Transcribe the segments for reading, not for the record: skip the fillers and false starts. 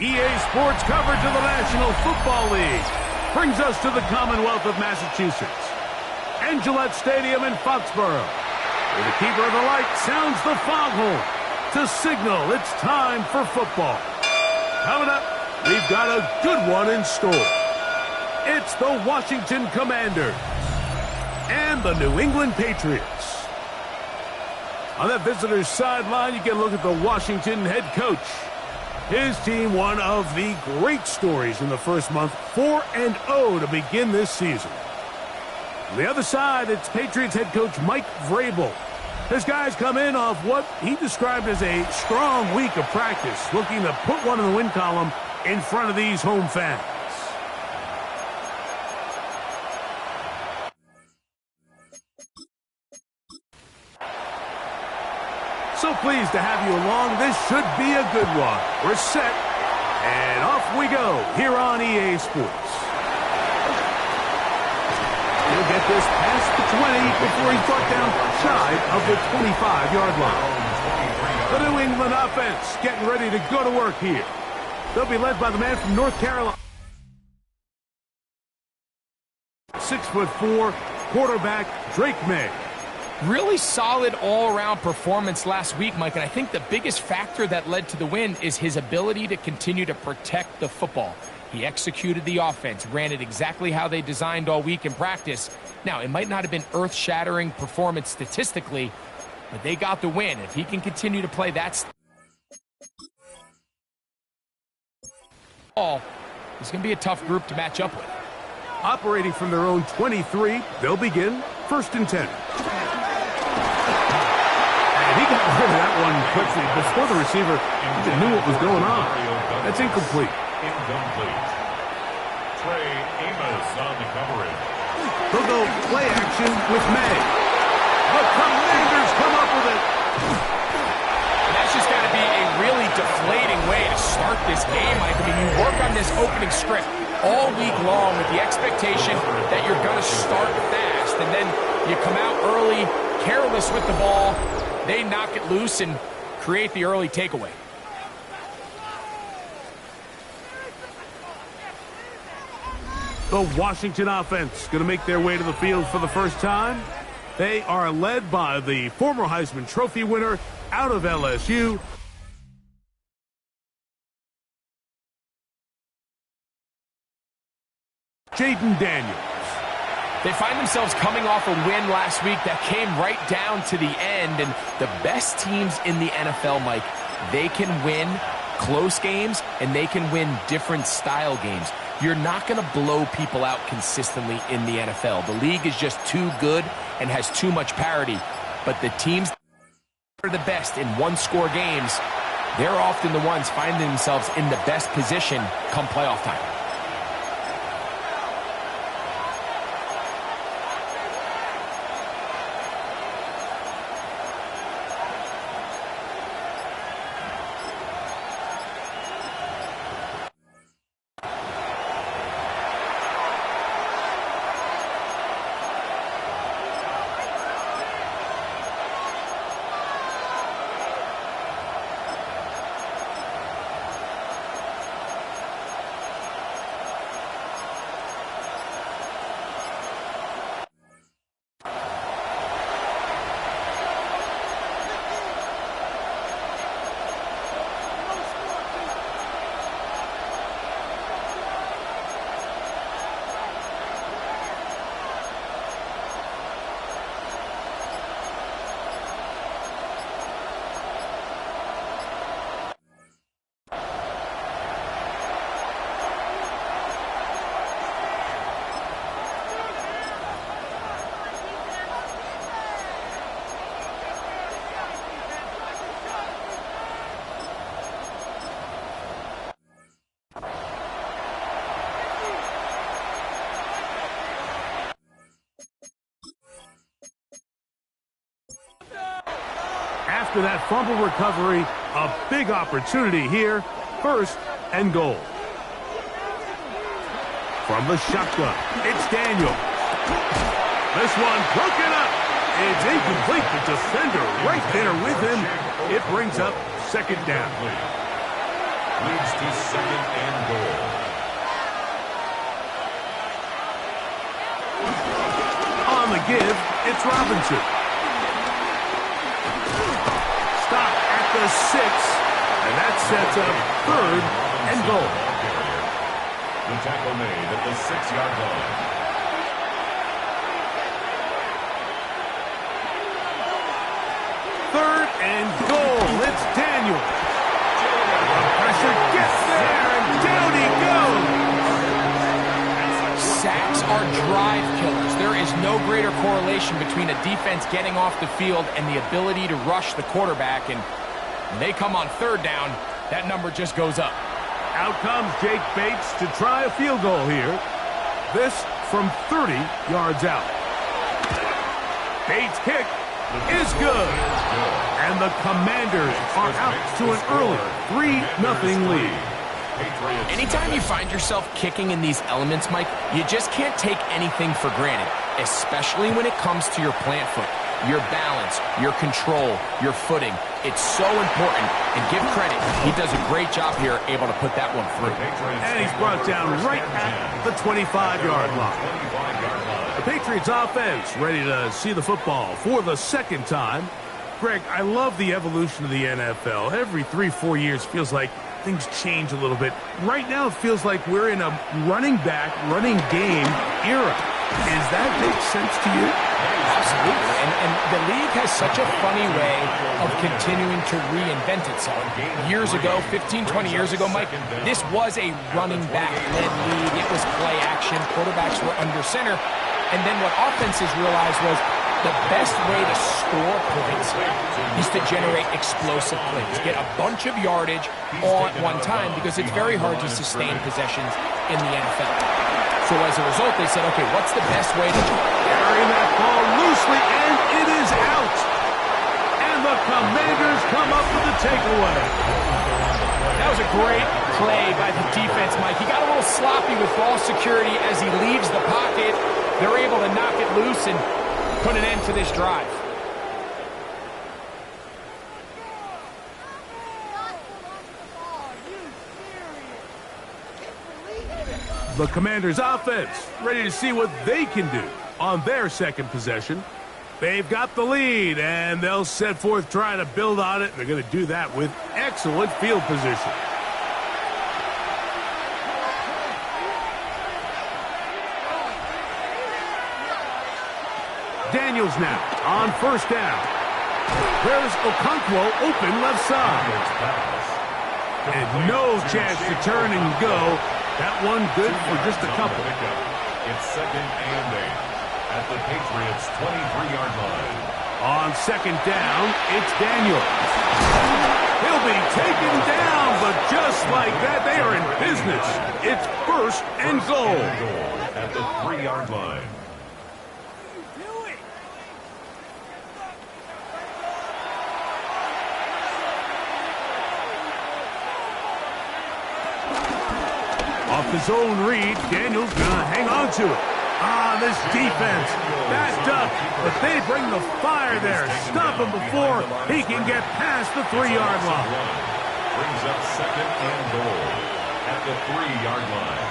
EA Sports coverage of the National Football League brings us to the Commonwealth of Massachusetts and Gillette Stadium in Foxborough, where the keeper of the light sounds the foghorn to signal it's time for football. Coming up, we've got a good one in store. It's the Washington Commanders and the New England Patriots. On that visitor's sideline, you get a look at the Washington head coach. His team, one of the great stories in the first month, 4-0 to begin this season. On the other side, it's Patriots head coach Mike Vrabel. His guys come in off what he described as a strong week of practice, looking to put one in the win column in front of these home fans. So pleased to have you along. This should be a good one. We're set, and off we go here on EA Sports. He'll get this past the 20 before he's brought down shy of the 25-yard line. The New England offense getting ready to go to work here. They'll be led by the man from North Carolina. 6'4", quarterback Drake May. Really solid all-around performance last week, Mike, and I think the biggest factor that led to the win is his ability to continue to protect the football. He executed the offense, ran it exactly how they designed all week in practice. Now, it might not have been earth-shattering performance statistically, but they got the win. If he can continue to play that ball, it's going to be a tough group to match up with. Operating from their own 23, they'll begin 1st and 10. He got rid of that one quickly before the receiver even knew what was going on. That's incomplete. Trey Amos on the coverage. They'll go play action with May. The Commanders come up with it. And that's just got to be a really deflating way to start this game, Mike. I mean, you work on this opening script all week long with the expectation that you're going to start fast, and then you come out early, careless with the ball. They knock it loose and create the early takeaway. The Washington offense going to make their way to the field for the first time. They are led by the former Heisman Trophy winner out of LSU, Jaden Daniels. They find themselves coming off a win last week that came right down to the end, and the best teams in the NFL, Mike, they can win close games and they can win different style games. You're not going to blow people out consistently in the NFL. The league is just too good and has too much parity, but the teams that are the best in one-score games, they're often the ones finding themselves in the best position come playoff time. After that fumble recovery, a big opportunity here. First and goal. From the shotgun, it's Daniel. This one broken up. It's incomplete. The defender right there with him. It brings up second down. Leads to second and goal. On the give, it's Robinson. Stop at the 6, and that sets up third and goal. The tackle made at the 6-yard line. Third and goal. It's Daniel. The pressure gets there, and down he goes. Sacks are drive killers. There is no greater correlation between a defense getting off the field and the ability to rush the quarterback. And when they come on third down, that number just goes up. Out comes Jake Bates to try a field goal here. This from 30 yards out. Bates' kick is good. And the Commanders are out to an early 3-0 lead. Anytime you find yourself kicking in these elements, Mike, you just can't take anything for granted, especially when it comes to your plant foot, your balance, your control, your footing. It's so important, and give credit. He does a great job here able to put that one through. And he's brought down right at the 25-yard line. The Patriots offense ready to see the football for the second time. Greg, I love the evolution of the NFL. Every 3-4 years feels like things change a little bit. Right now it feels like we're in a running back, running game era. Does that make sense to you? Absolutely. And the league has such a funny way of continuing to reinvent itself. Years ago, 15, 20 years ago, Mike, this was a running back-led league. It was play action. Quarterbacks were under center. And then what offenses realized was the best way to score points is to generate explosive plays. Get a bunch of yardage all at one time because it's very hard to sustain possessions in the NFL. So as a result, they said, okay, what's the best way to carry that ball loosely, and it is out. And the Commanders come up with the takeaway. That was a great play by the defense, Mike. He got a little sloppy with ball security as he leaves the pocket. They're able to knock it loose and put an end to this drive. The Commanders' offense ready to see what they can do on their second possession. They've got the lead, and they'll set forth trying to build on it. They're going to do that with excellent field position. Daniels now on first down. There's Okonkwo open left side. And no chance to turn and go. That one good for just a couple. It's second and 8 at the Patriots' 23-yard line. On second down, it's Daniels. He'll be taken down, but just like that, they are in business. It's first and goal. At the 3-yard line. Off the zone read, Daniels gonna hang on to it. This defense backed up, but they bring the fire there. Stop him before he can get past the 3-yard line. Brings up second and goal at the 3-yard line.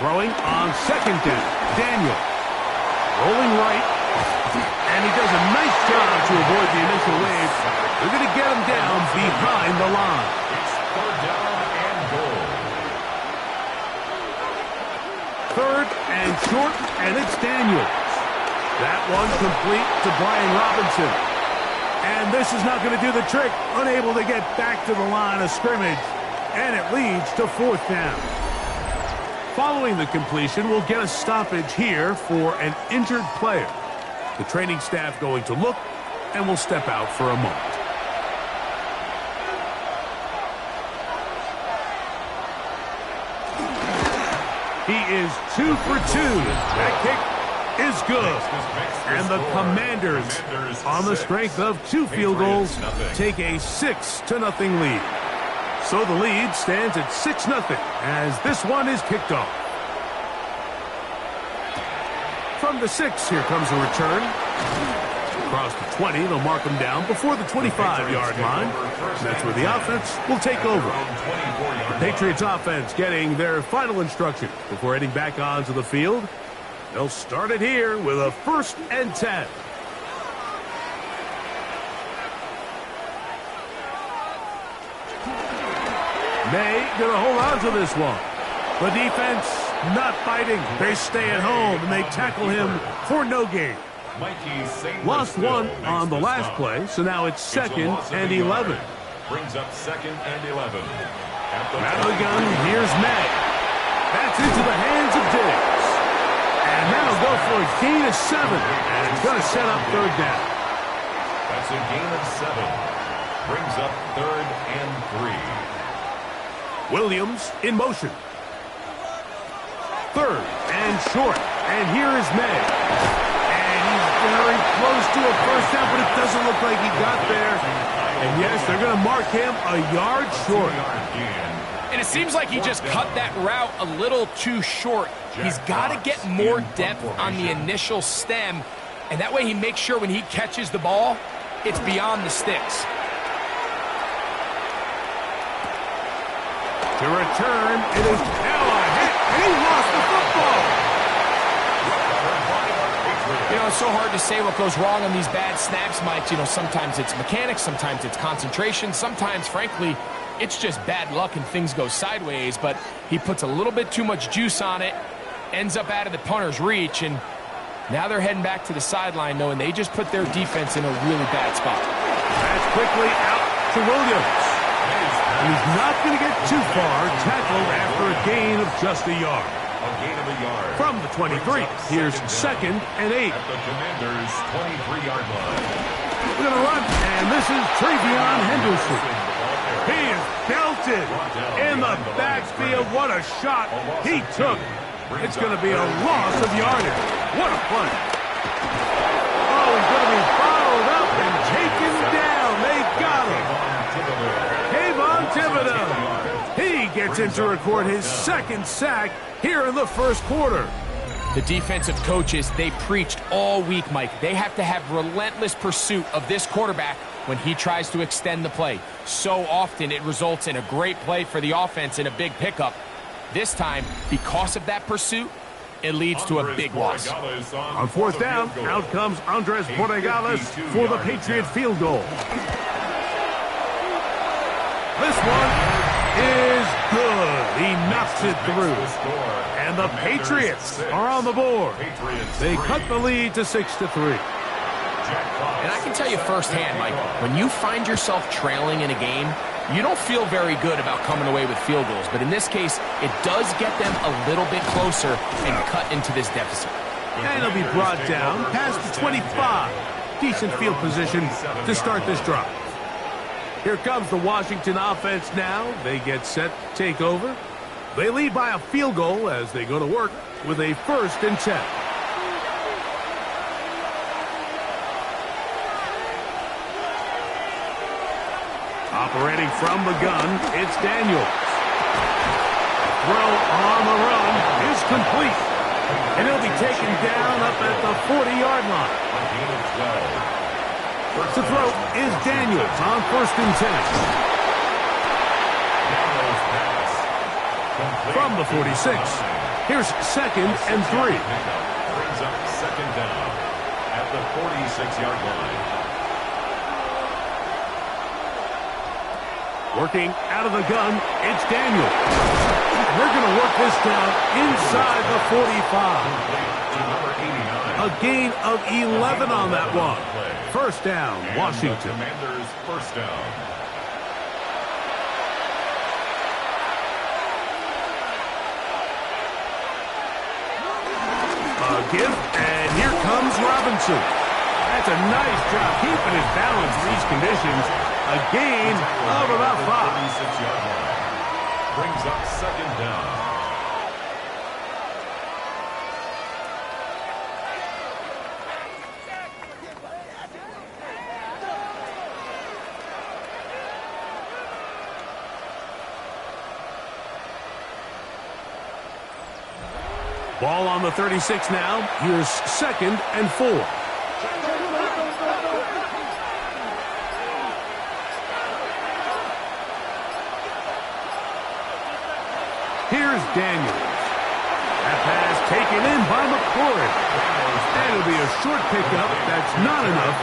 Throwing on second down, Daniel. Rolling right, and he does a nice job to avoid the initial wave. They're going to get him down behind the line. Third down and goal. Third and short, and it's Daniels. That one complete to Brian Robinson. And this is not going to do the trick. Unable to get back to the line of scrimmage. And it leads to fourth down. Following the completion, we'll get a stoppage here for an injured player. The training staff going to look, and will step out for a moment. He is 2 for 2. That kick is good. And the Commanders, on the strength of 2 field goals, take a 6-0 lead. So the lead stands at 6-0 as this one is kicked off. From the 6, here comes a return. Across the 20, they'll mark them down before the 25-yard line. That's where the offense will take over. The Patriots offense getting their final instruction before heading back onto the field. They'll start it here with a 1st and 10. May gonna hold on to this one. The defense not fighting. They stay at home and they tackle him for no gain. Lost one on the last play, so now it's 2nd and 11. Brings up 2nd and 11. Out of the gun, here's May. That's into the hands of Diggs. And that'll go for a gain of 7. And it's going to set up 3rd down. That's a gain of 7. Brings up 3rd and 3. Williams in motion. 3rd and short. And here is May. Very close to a 1st down, but it doesn't look like he got there. And yes, they're going to mark him a yard short. And it seems like he just cut that route a little too short. He's got to get more depth on the initial stem, and that way he makes sure when he catches the ball, it's beyond the sticks. To return, it is now a hit, and he lost the football. You know, it's so hard to say what goes wrong on these bad snaps, Mike. You know, sometimes it's mechanics, sometimes it's concentration, sometimes, frankly, it's just bad luck and things go sideways, but he puts a little bit too much juice on it, ends up out of the punter's reach, and now they're heading back to the sideline knowing they just put their defense in a really bad spot. That's quickly out to Williams. He's not going to get too far, tackled after a gain of just a yard. From the 23, here's 2nd and 8. At the Commanders' 23-yard line. We're going to run, and this is Travion Henderson. He is belted in the backfield. What a shot he took. It's going to be a loss of yardage. What a play. Oh, he's going to be followed up and taken down. They got him. Kayvon Thibodeau. He gets in to record his 2nd sack here in the 1st quarter. The defensive coaches, they preached all week, Mike. They have to have relentless pursuit of this quarterback when he tries to extend the play. So often it results in a great play for the offense and a big pickup. This time, because of that pursuit, it leads to a big loss. On 4th down, out comes Andres Borregales for the Patriot field goal. This one is good. He knocks it through. And the Patriots are on the board. They cut the lead to 6-3. And I can tell you firsthand, Mike, when you find yourself trailing in a game, you don't feel very good about coming away with field goals. But in this case, it does get them a little bit closer and cut into this deficit. And he'll be brought down past the 25. Decent field position to start this drive. Here comes the Washington offense now. They get set to take over. They lead by a field goal as they go to work with a 1st and 10. Operating from the gun, it's Daniels. Throw on the run is complete. And he'll be taken down up at the 40-yard line. To throw is Daniels on 1st and 10. From the 46, here's 2nd and 3. Brings up 2nd down at the 46-yard line. Working out of the gun, it's Daniels. They're going to work this down inside the 45. A gain of 11 on that one. 1st down, Washington. Commanders 1st down. A give, and here comes Robinson. That's a nice job keeping his balance in these conditions. A gain of about 5. 36-yard line. Brings up 2nd down. Ball on the 36 now. Here's 2nd and 4. Here's Daniels. That pass taken in by McCoy. And it'll be a short pickup. That's not enough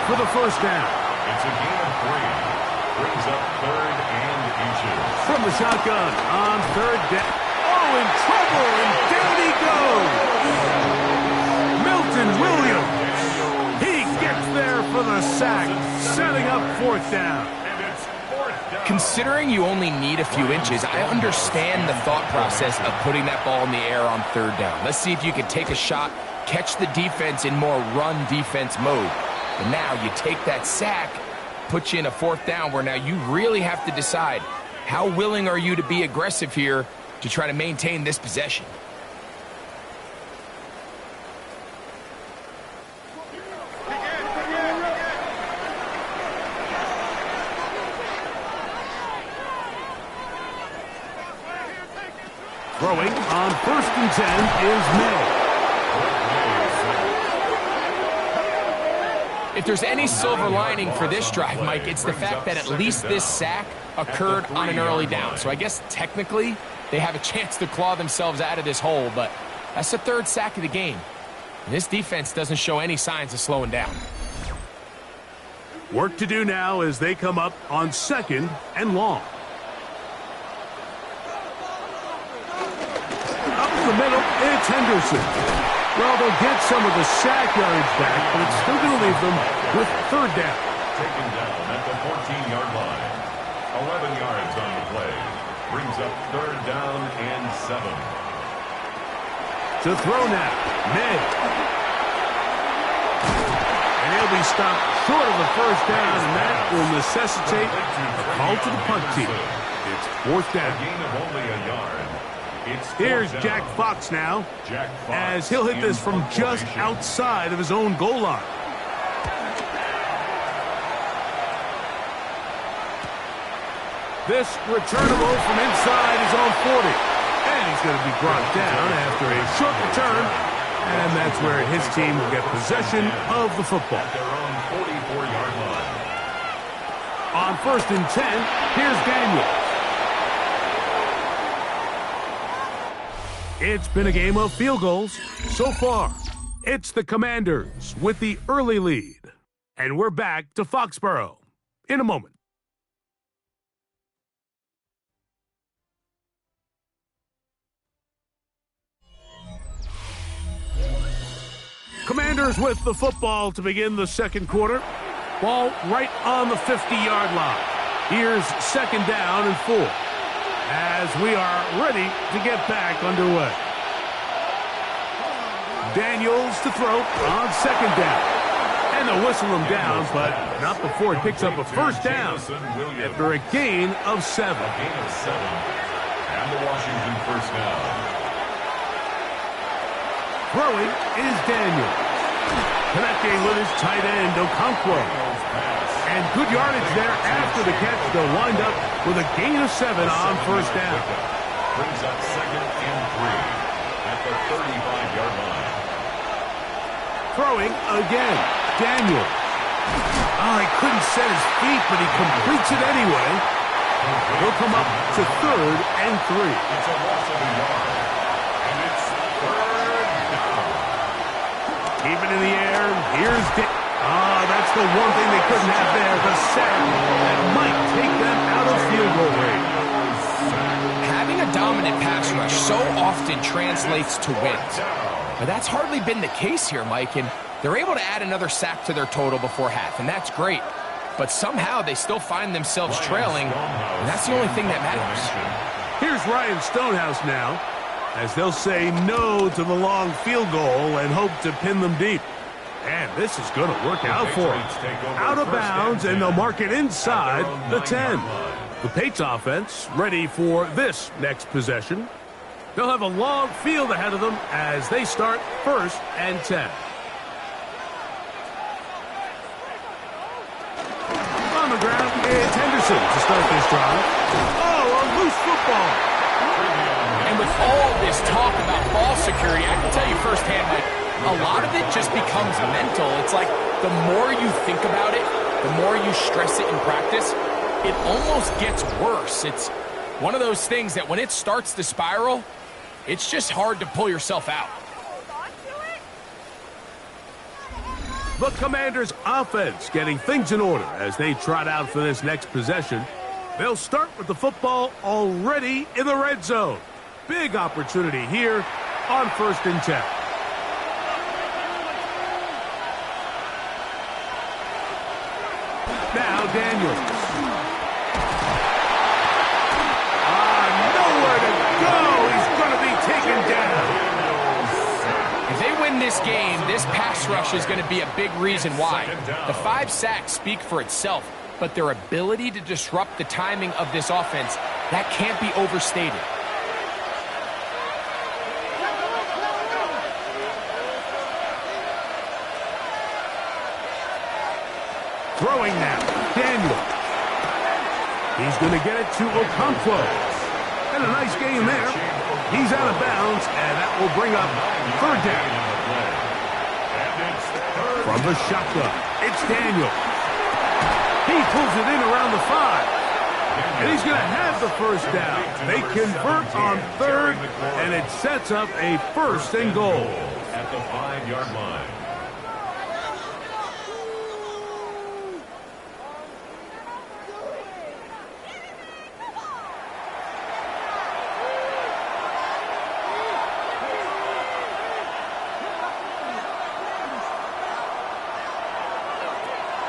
for the first down. It's a gain of 3. Brings up 3rd and inches. From the shotgun on 3rd down. Oh, in trouble, and down he goes. Milton Williams. He gets there for the sack, setting up 4th down. Considering you only need a few inches, I understand the thought process of putting that ball in the air on 3rd down. Let's see if you can take a shot, catch the defense in more run defense mode. But now you take that sack, put you in a 4th down where now you really have to decide how willing are you to be aggressive here to try to maintain this possession. Throwing on 1st and 10 is May. If there's any silver lining for this drive, Mike, it's the fact that at least this sack occurred on an early down. So I guess technically they have a chance to claw themselves out of this hole, but that's the 3rd sack of the game. And this defense doesn't show any signs of slowing down. Work to do now as they come up on 2nd and long. Up the middle, it's Henderson. Well, they'll get some of the sack yards back, but it's still going to leave them with 3rd down. Taken down at the 14-yard line. 11 yards on the play. Brings up 3rd down and 7. To throw now, May. And he'll be stopped short of the 1st down, and that will necessitate a call to the punt team. It's 4th down. A gain of only a yard. Here's Jack Fox now, as he'll hit this from just outside of his own goal line. This returnable from inside his own 40. And he's going to be brought down after a short return. And that's where his team will get possession of the football. At their own 44-yard line. On 1st and 10, here's Daniels. It's been a game of field goals so far. It's the Commanders with the early lead. And we're back to Foxborough in a moment. Commanders with the football to begin the 2nd quarter. Ball right on the 50-yard line. Here's 2nd down and 4. As we are ready to get back underway. Daniels to throw on 2nd down. And they'll whistle him down, but not before he picks up a 1st down after a gain of 7. A gain of 7. And the Washington 1st down. Throwing is Daniels. Connecting with his tight end, Okonkwo. And good yardage there after the catch. They'll wind up with a gain of 7 on 1st down. Brings up 2nd and 3 at the 35-yard line. Throwing again, Daniels. Oh, he couldn't set his feet, but he completes it anyway. He'll come up to 3rd and 3. It's a loss of a yard. And it's 3rd down. Keep it in the air. Here's that's the one thing they couldn't have there, the sack that might take them out of field goal range. Having a dominant pass rush so often translates to wins. But that's hardly been the case here, Mike, and they're able to add another sack to their total before half, and that's great. But somehow they still find themselves trailing, and that's the only thing that matters. Here's Ryan Stonehouse now, as they'll say no to the long field goal and hope to pin them deep. And this is going to work out for them. Out of bounds, and they'll mark it inside the 10. The Patriots offense ready for this next possession. They'll have a long field ahead of them as they start 1st and 10. On the ground, it's Henderson to start this drive. Oh, a loose football. And with all this talk about ball security, I can tell you firsthand, Mike, a lot of it just becomes mental. It's like the more you think about it, the more you stress it in practice, it almost gets worse. It's one of those things that when it starts to spiral, it's just hard to pull yourself out. The Commanders' offense getting things in order as they trot out for this next possession. They'll start with the football already in the red zone. Big opportunity here on 1st and 10. Now Daniels. Nowhere to go. He's going to be taken down. If they win this game, this pass rush is going to be a big reason why. The 5 sacks speak for itself, but their ability to disrupt the timing of this offense, that can't be overstated. Throwing now, Daniel. He's going to get it to Okonkwo. And a nice game there. He's out of bounds, and that will bring up 3rd down. From the shotgun, it's Daniel. He pulls it in around the 5. And he's going to have the 1st down. They convert on 3rd, and it sets up a 1st and goal. At the 5-yard line.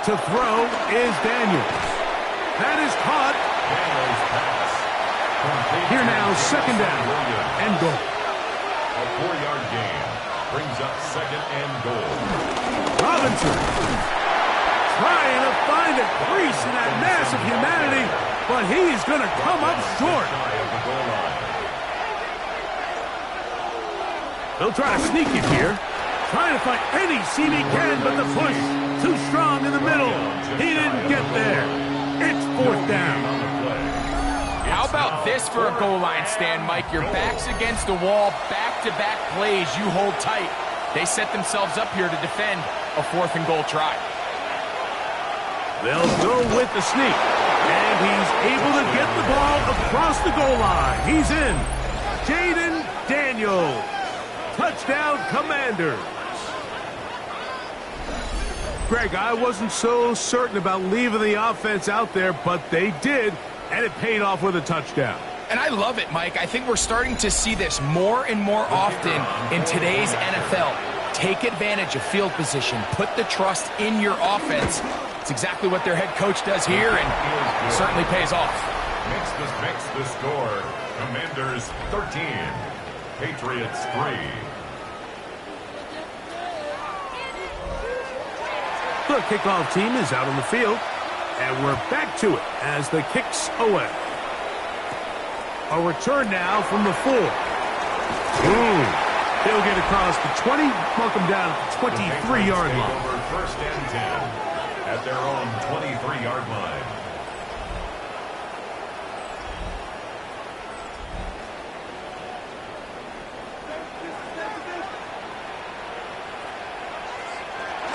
To throw is Daniels. That is caught. Here now, 2nd down and goal. A 4-yard gain brings up 2nd and goal. Robinson trying to find a crease in that mass of humanity, but he's going to come up short. They'll try to sneak it here. Trying to find any seam he can, but the push too strong in the middle. He didn't get there. It's 4th down. How about this for a goal line stand, Mike? Your back's against the wall, back-to-back plays you hold tight. They set themselves up here to defend a 4th and goal try. They'll go with the sneak, and he's able to get the ball across the goal line. He's in. Jaden Daniels. Touchdown, Commanders. Greg, I wasn't so certain about leaving the offense out there, but they did, and it paid off with a touchdown. And I love it, Mike. I think we're starting to see this more and more often in today's NFL. Take advantage of field position. Put the trust in your offense. It's exactly what their head coach does here, and it certainly pays off. Makes the score. Commanders 13, Patriots 3. The kickoff team is out on the field, and we're back to it as the kick's away. A return now from the 4. He'll get across the 20, mark him down at the 23-yard line. Over 1st and 10 at their own 23-yard line.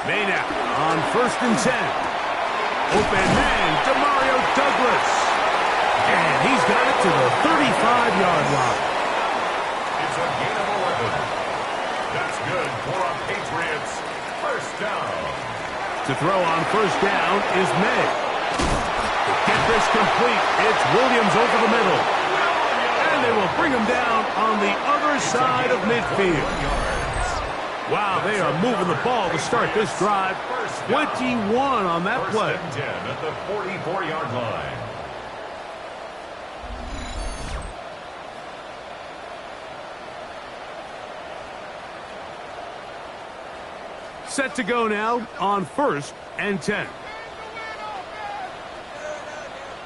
Maynard on 1st and 10. Open man, Demario Douglas. And he's got it to the 35-yard line. It's a gain of 11. That's good for a Patriots 1st down. To throw on 1st down is May. To get this complete, it's Williams over the middle. And they will bring him down on the other side of midfield. Wow, they are moving the ball to start this drive. 21 on that play. 1st and 10 at the 44-yard line. Set to go now on 1st and 10.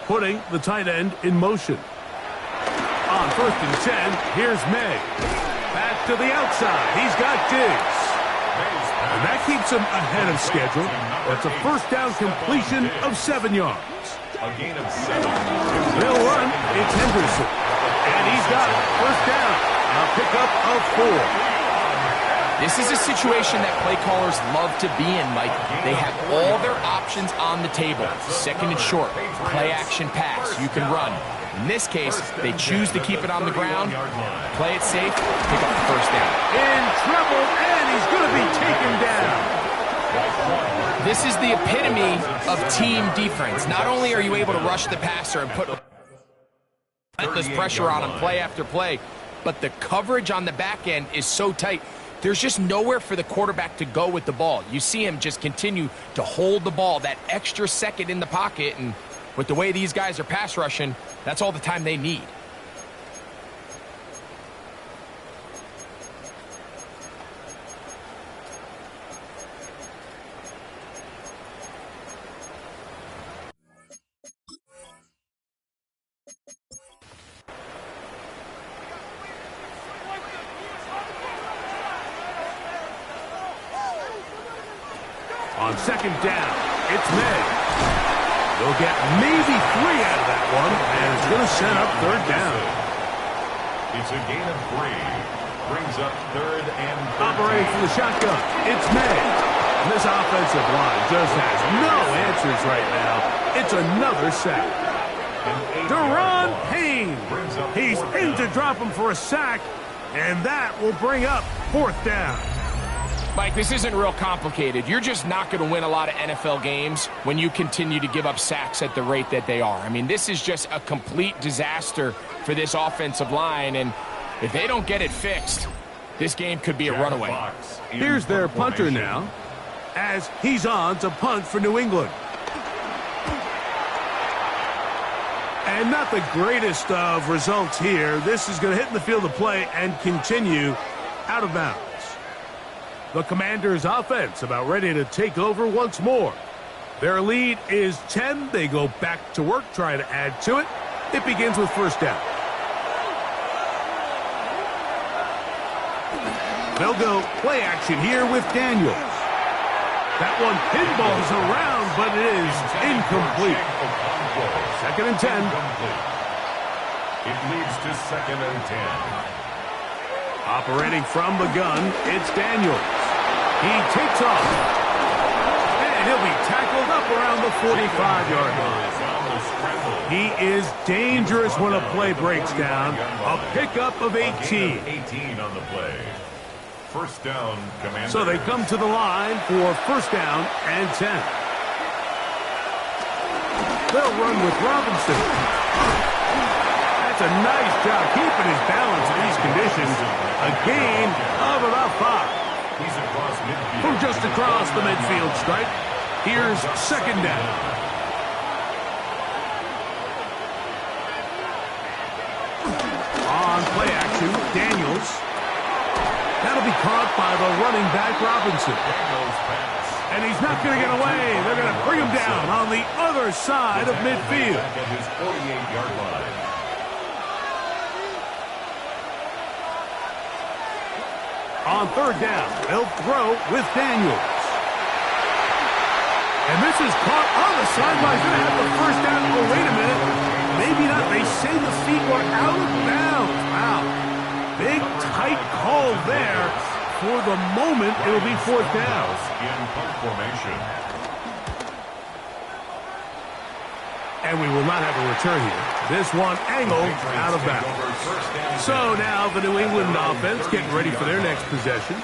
Putting the tight end in motion. On 1st and 10, here's May. Back to the outside. He's got Diggs. And that keeps him ahead of schedule. That's a 1st down completion of 7 yards. A gain of 7. They'll run. It's Henderson. And he's got it. 1st down. A pickup of 4. This is a situation that play callers love to be in, Mike. They have all their options on the table. Second and short, play action pass, you can run. In this case, they choose to keep it on the ground, play it safe, pick up the first down. In trouble, and he's going to be taken down. This is the epitome of team defense. Not only are you able to rush the passer and put relentless pressure on him play after play, but the coverage on the back end is so tight. There's just nowhere for the quarterback to go with the ball. You see him just continue to hold the ball that extra second in the pocket, and with the way these guys are pass rushing, that's all the time they need. On second down, it's May. They'll get maybe 3 out of that one, and it's going to set up third down. It's a gain of 3. Brings up third and 13. Operating from the shotgun, it's May. This offensive line just has no answers right now. It's another sack. Deron Payne. He's in to drop him for a sack, and that will bring up fourth down. Mike, this isn't real complicated. You're just not going to win a lot of NFL games when you continue to give up sacks at the rate that they are. I mean, this is just a complete disaster for this offensive line, and if they don't get it fixed, this game could be a runaway. Here's their punter now, as he's on to punt for New England. And not the greatest of results here. This is going to hit in the field of play and continue out of bounds. The Commanders' offense about ready to take over once more. Their lead is 10. They go back to work, try to add to it. It begins with first down. They'll go play action here with Daniels. That one pinballs around, but it is incomplete. Second and 10. It leads to second and 10. Operating from the gun, it's Daniels. He takes off. And he'll be tackled up around the 45-yard line. He is dangerous when a play breaks down. A pickup of 18. 18 on the play. First down, Commander. So they come to the line for first down and 10. They'll run with Robinson. That's a nice job keeping his balance in these conditions. A gain of about 5. He's across midfield. From just across the midfield stripe. Here's second down. On play action, Daniels. That'll be caught by the running back, Robinson. And he's not going to get away. They're going to bring him down on the other side of midfield. At his 48-yard line. On third down, they'll throw with Daniels. And this is caught on the sideline. Going to have the first down. Oh, wait a minute. Maybe not. They say the feet were out of bounds. Wow. Big, tight call there. For the moment, it'll be fourth down. In punt formation. And we will not have a return here. This one angled out of bounds. So now the New England offense getting ready for their next possession.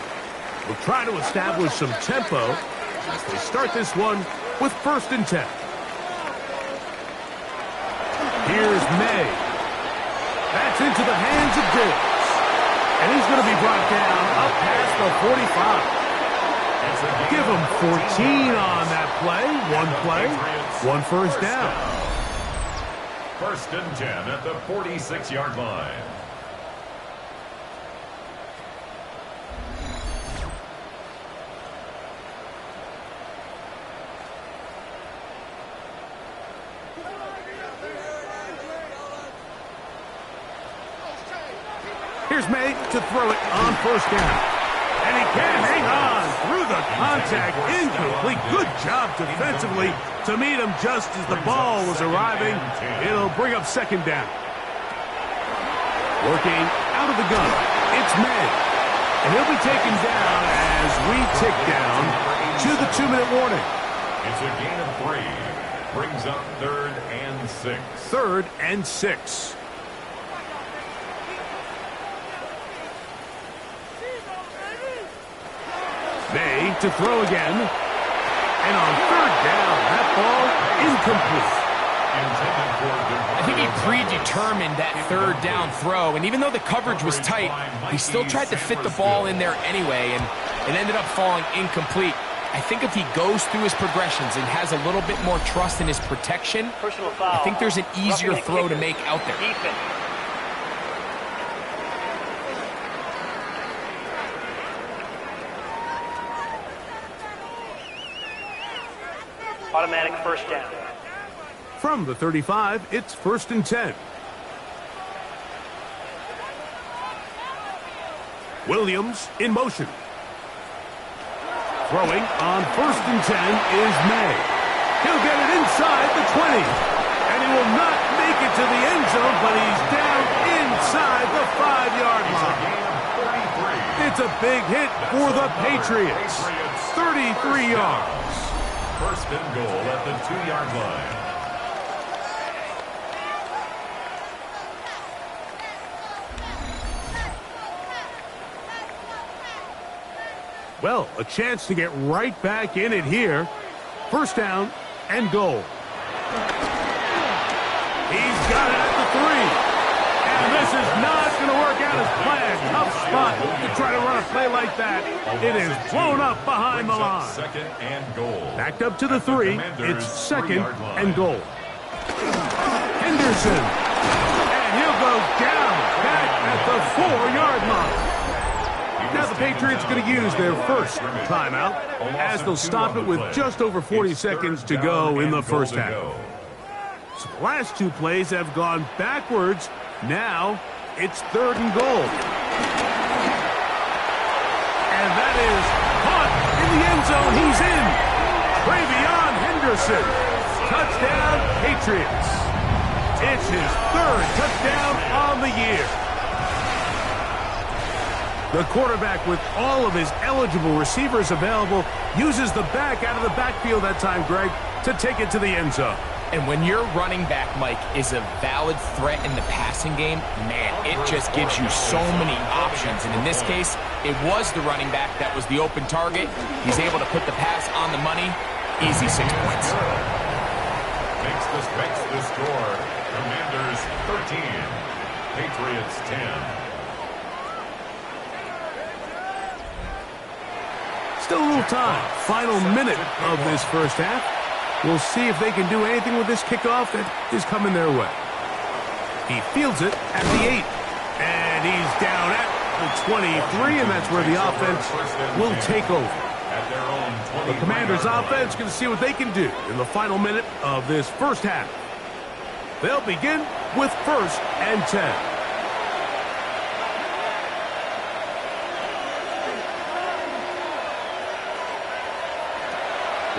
We'll try to establish some tempo as they start this one with first and 10. Here's May. That's into the hands of Diggs. And he's going to be brought down up past the 45. Give him 14 on that play, one first down. First and 10 at the 46-yard line. Here's May to throw it on first down. And he can hang on through the contact. Incomplete. Good job defensively to meet him just as the ball was arriving. It'll bring up second down. Working out of the gun, It's May. And he'll be taken down as we tick down to the 2-minute warning. It's a gain of 3. Brings up 3rd and 6. 3rd and 6. May to throw again. And on 3rd down, that ball incomplete. I think he predetermined that 3rd down throw, and even though the coverage was tight, he still tried to fit the ball in there anyway, and it ended up falling incomplete. I think if he goes through his progressions and has a little bit more trust in his protection, I think there's an easier throw to make out there. Automatic first down. From the 35, it's 1st and 10. Williams in motion. Throwing on 1st and 10 is May. He'll get it inside the 20. And he will not make it to the end zone, but he's down inside the 5-yard line. It's a big hit for the Patriots. 33 yards. 1st and goal at the 2-yard line. Well, a chance to get right back in it here. 1st down and goal. He's got it at the 3. And this is not going to work out as planned. Tough spot to try to run a play like that. It is blown up behind the line. 2nd and goal. Backed up to the 3. It's 2nd and goal. Henderson. And he'll go down back at the 4-yard line. Now the Patriots going to use their first timeout as they'll stop it with just over 40 seconds to go in the first half. So the last 2 plays have gone backwards. Now it's 3rd and goal. And that is caught in the end zone. He's in. Travion Henderson. Touchdown, Patriots. It's his 3rd touchdown on the year. The quarterback, with all of his eligible receivers available, uses the back out of the backfield that time, Greg, to take it to the end zone. And when your running back, Mike, is a valid threat in the passing game, man, it just gives you so many options. And in this case, it was the running back that was the open target. He's able to put the pass on the money. Easy 6 points. Makes the score. Commanders 13. Patriots 10. Still a little time. Final minute of this first half. We'll see if they can do anything with this kickoff that is coming their way. He fields it at the 8. And he's down at the 23, and that's where the offense will take over. The Commanders' offense going to see what they can do in the final minute of this first half. They'll begin with 1st and 10.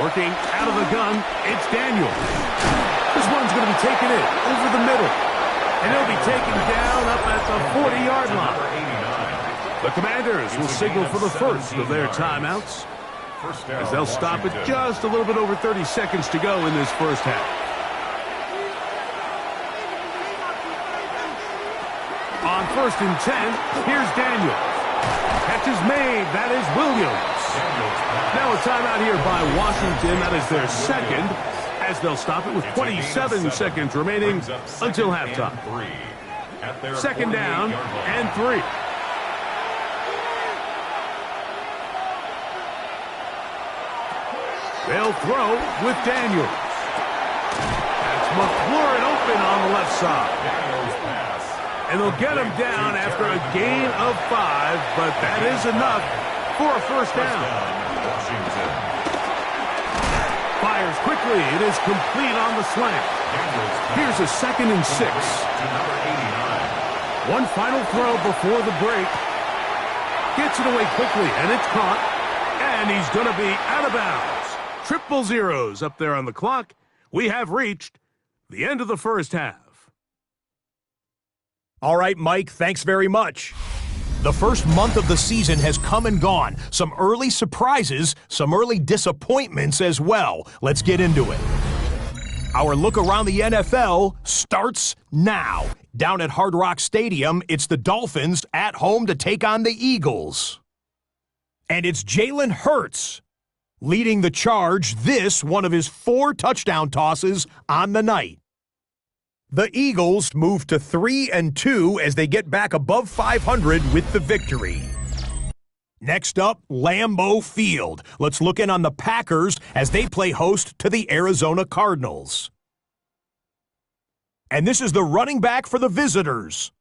Working out of the gun, it's Daniel. This one's going to be taken in over the middle. And he'll be taken down up at the 40-yard line. The Commanders will signal for the first of their timeouts, as they'll stop it just a little bit over 30 seconds to go in this first half. On 1st and 10, here's Daniel. Catch is made. That is Williams. Now a timeout here by Washington. That is their 2nd, as they'll stop it with 27 seconds remaining until halftime. 2nd down and 3. They'll throw with Daniels. That's McLaurin open on the left side. And they'll get him down after a gain of 5, but that is enough for a first down. Fires quickly. It is complete on the slant. Here's a 2nd and 6. One final throw before the break. Gets it away quickly, and it's caught. And he's going to be out of bounds. 000 up there on the clock. We have reached the end of the first half. All right, Mike, thanks very much. The first month of the season has come and gone. Some early surprises, some early disappointments as well. Let's get into it. Our look around the NFL starts now. Down at Hard Rock Stadium, it's the Dolphins at home to take on the Eagles. And it's Jalen Hurts leading the charge, this one of his 4 touchdown tosses on the night. The Eagles move to 3-2 as they get back above 500 with the victory. Next up, Lambeau Field. Let's look in on the Packers as they play host to the Arizona Cardinals. And this is the running back for the visitors.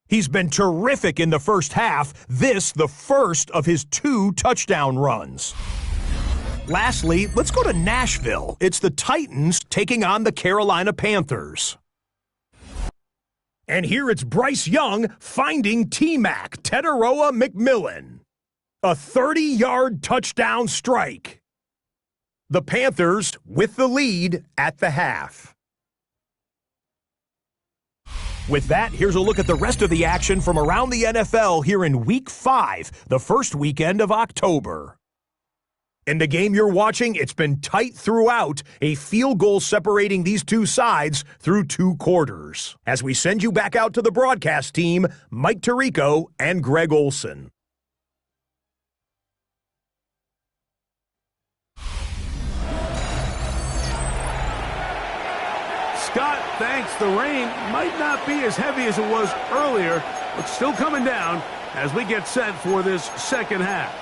He's been terrific in the first half. This, the first of his 2 touchdown runs. Lastly, let's go to Nashville. It's the Titans taking on the Carolina Panthers. And here it's Bryce Young finding T-Mac, Teteroa McMillan. A 30-yard touchdown strike. The Panthers with the lead at the half. With that, here's a look at the rest of the action from around the NFL here in Week 5, the first weekend of October. In the game you're watching, it's been tight throughout, a field goal separating these two sides through 2 quarters. As we send you back out to the broadcast team, Mike Tirico and Greg Olson. Scott thanks the rain might not be as heavy as it was earlier, but still coming down as we get set for this second half.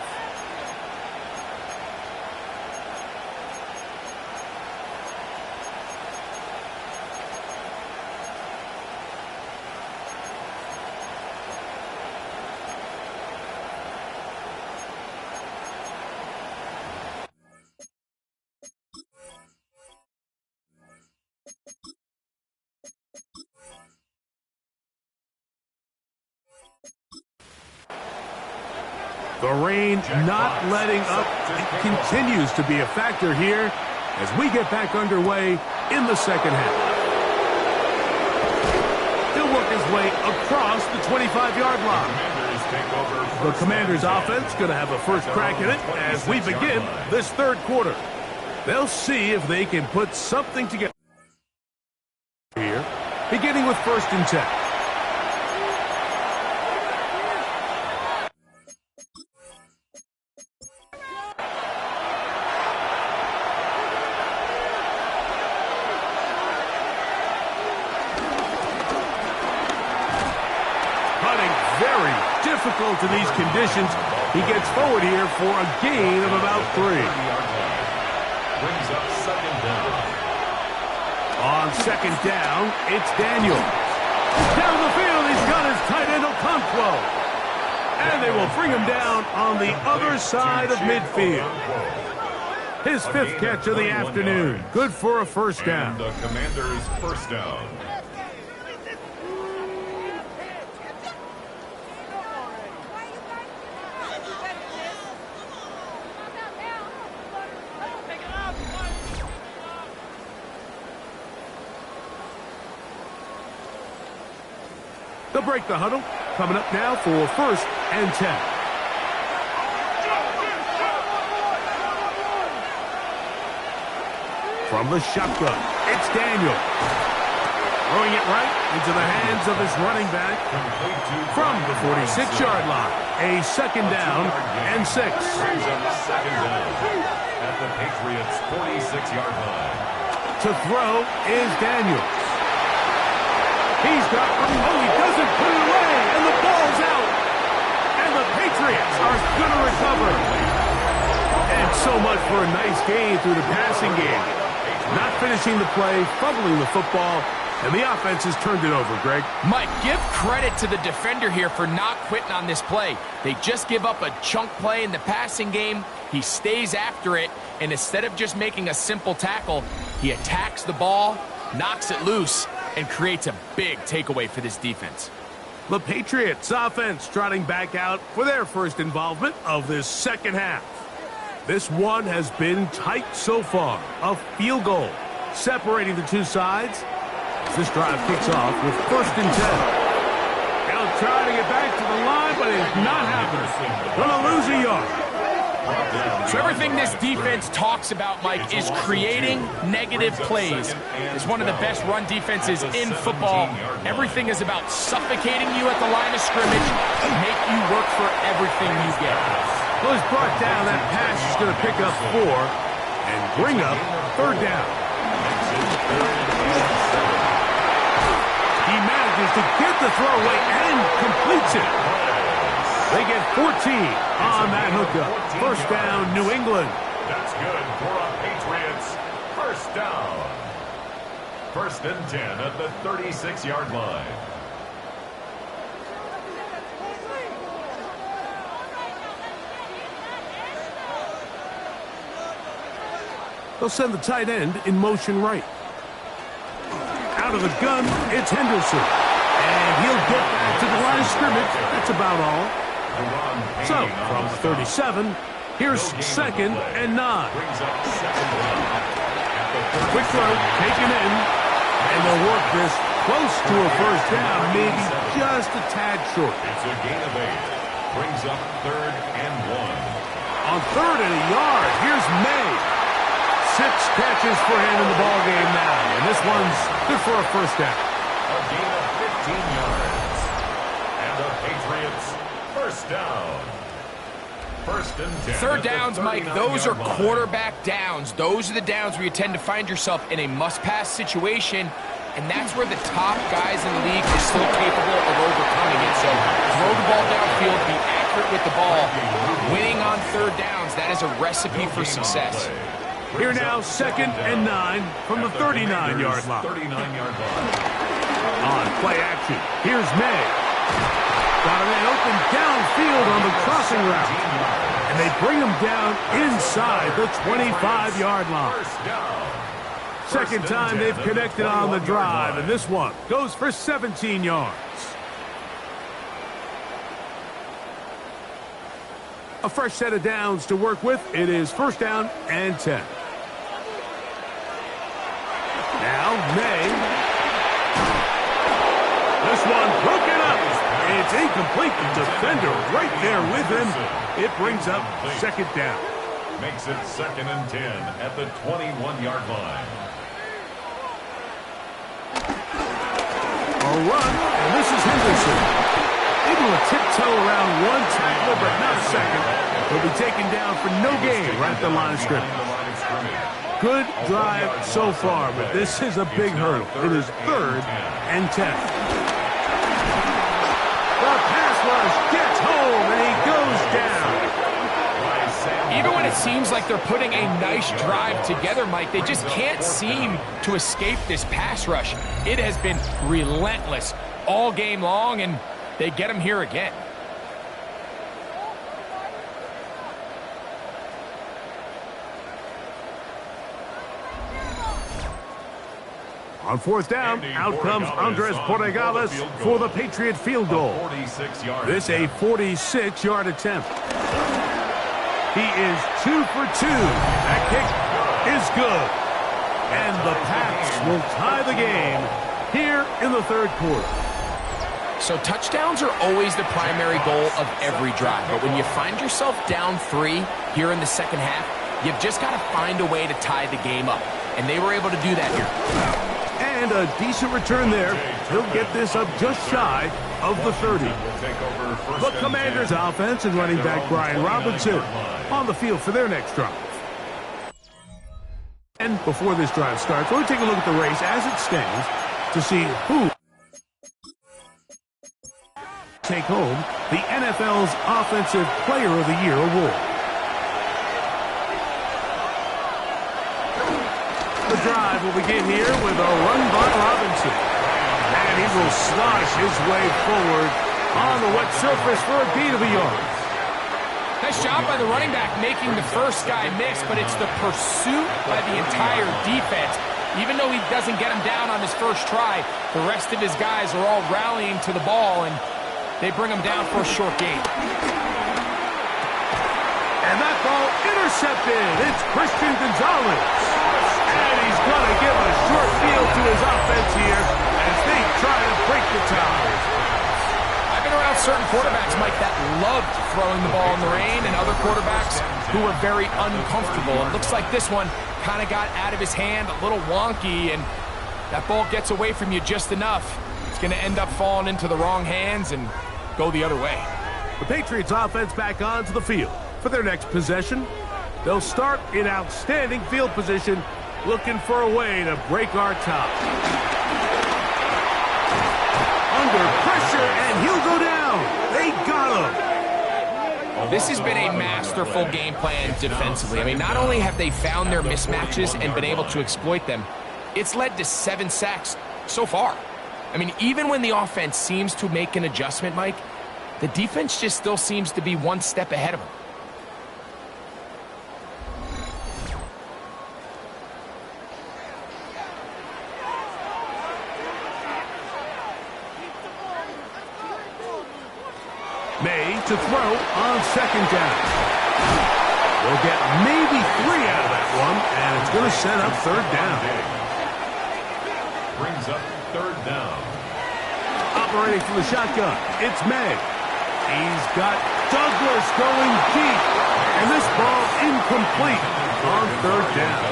The rain not letting up. It continues to be a factor here as we get back underway in the second half. He'll work his way across the 25-yard line. The Commanders' offense going to have a first crack at it as we begin this third quarter. They'll see if they can put something together here, beginning with 1st and 10. Difficult in these conditions. He gets forward here for a gain of about 3. Brings up 2nd down. On 2nd down, it's Daniel. Down the field, he's got his tight end Okonkwo. And they will bring him down on the other side of midfield. His 5th catch of the afternoon. Good for a first down. And the Commanders' first down. They'll break the huddle. Coming up now for 1st and 10. From the shotgun, it's Daniel. Throwing it right into the hands of his running back from the 46-yard line. A 2nd down and 6. Brings up 2nd down at the Patriots' 46-yard line. To throw is Daniels. He's got, he doesn't put it away, and the ball's out. And the Patriots are going to recover. And so much for a nice gain through the passing game. Not finishing the play, fumbling the football, and the offense has turned it over, Greg. Mike, give credit to the defender here for not quitting on this play. They just give up a chunk play in the passing game. He stays after it, and instead of just making a simple tackle, he attacks the ball, knocks it loose, and creates a big takeaway for this defense. The Patriots offense trotting back out for their first involvement of this second half. This one has been tight so far. A field goal separating the two sides. This drive kicks off with 1st and 10. They'll try to get back to the line, but it's not happening. Gonna lose a yard. So everything this defense talks about, Mike, is creating negative plays. It's one of the best run defenses in football. Everything is about suffocating you at the line of scrimmage and make you work for everything you get. Well, he's brought down. That pass is going to pick up 4 and bring up 3rd down. He manages to get the throwaway and completes it. They get 14 on that hookup. 1st down, New England. That's good for a Patriots. 1st down. 1st and 10 at the 36-yard line. They'll send the tight end in motion right. Out of the gun, it's Henderson. And he'll get back to the line of scrimmage. That's about all. So, from the 37, here's 2nd and 9. Quick throw, taken in, and they'll work this close to a 1st down, maybe just a tad short. It's a gain of 8. Brings up 3rd and 1. On 3rd and a yard, here's May. 6 catches for him in the ballgame now, and this one's good for a 1st down. A gain of 15 yards. And the Patriots 1st down. 1st and 10. 3rd downs, Mike, those are quarterback downs. Those are the downs where you tend to find yourself in a must-pass situation, and that's where the top guys in the league are still capable of overcoming it. So throw the ball downfield, be accurate with the ball. Winning on 3rd downs, that is a recipe for success. Here now, 2nd and 9 from the 39-yard line. 39-yard line. On play action, here's May. Got a man open downfield on the crossing route. And they bring him down inside the 25-yard line. 1st down. 2nd time they've connected on the drive, and this one goes for 17 yards. A fresh set of downs to work with. It is 1st down and 10. Now, May. This one broken up. It's incomplete. The defender right there with him. It brings up 2nd down. Makes it 2nd and 10 at the 21-yard line. A run, and this is Henderson. Able to tiptoe around one tackle, but not a second. He'll be taken down for no gain right at the line of scrimmage. Good drive so far, but this is a big hurdle. It is 3rd and 10. The pass rush gets home, and he goes down. Even when it seems like they're putting a nice drive together, Mike, they just can't seem to escape this pass rush. It has been relentless all game long, and they get him here again. On 4th down, out comes Andres Porregales for the Patriot field goal. This a 46-yard attempt. He is 2 for 2. That kick is good. And the Pats will tie the game here in the 3rd quarter. So touchdowns are always the primary goal of every drive. But when you find yourself down 3 here in the 2nd half, you've just got to find a way to tie the game up. And they were able to do that here. And a decent return there. He'll get this up just shy of the 30. The Commanders' offense and running back Brian Robinson on the field for their next drive. And before this drive starts, we'll take a look at the race as it stands to see who take home the NFL's Offensive Player of the Year award. The drive will begin here with a run by Robinson. And he will slosh his way forward on the wet surface for a gain of a yard. Nice job by the running back making the first guy miss, but it's the pursuit by the entire defense. Even though he doesn't get him down on his first try, the rest of his guys are all rallying to the ball, and they bring him down for a short gain. And that ball intercepted. It's Christian Gonzalez. And he's going to give a short field to his offense here as they try to break the tie. I've been got certain quarterbacks, Mike, that loved throwing the ball in the rain, and other quarterbacks who were very uncomfortable. It looks like this one kind of got out of his hand, a little wonky, and that ball gets away from you just enough. It's going to end up falling into the wrong hands and go the other way. The Patriots offense back onto the field for their next possession. They'll start in outstanding field position, looking for a way to break our top. Under pressure, and he'll go down. They got him. This has been a masterful game plan defensively. I mean, not only have they found their mismatches and been able to exploit them, it's led to 7 sacks so far. I mean, even when the offense seems to make an adjustment, Mike, the defense just still seems to be one step ahead of them. May to throw on second down. We'll get maybe 3 out of that one, and it's going to set up third down. Brings up third down. Operating from the shotgun, it's May. He's got Douglas going deep, and this ball incomplete on third down.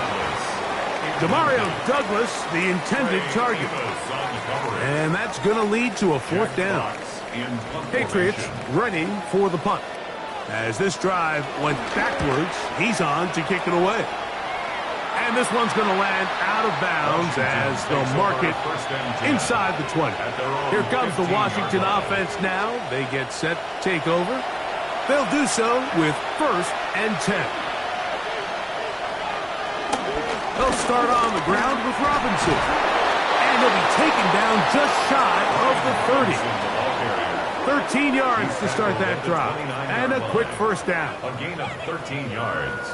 Demario Douglas, the intended target. And that's going to lead to a fourth down. Patriots ready for the punt. As this drive went backwards, he's on to kick it away. And this one's going to land out of bounds as they'll mark it inside the 20. Here comes the Washington offense now. They get set to take over. They'll do so with 1st and 10. They'll start on the ground with Robinson. And he'll be taken down just shy of the 30. 13 yards to start that drive. And a quick first down. A gain of 13 yards.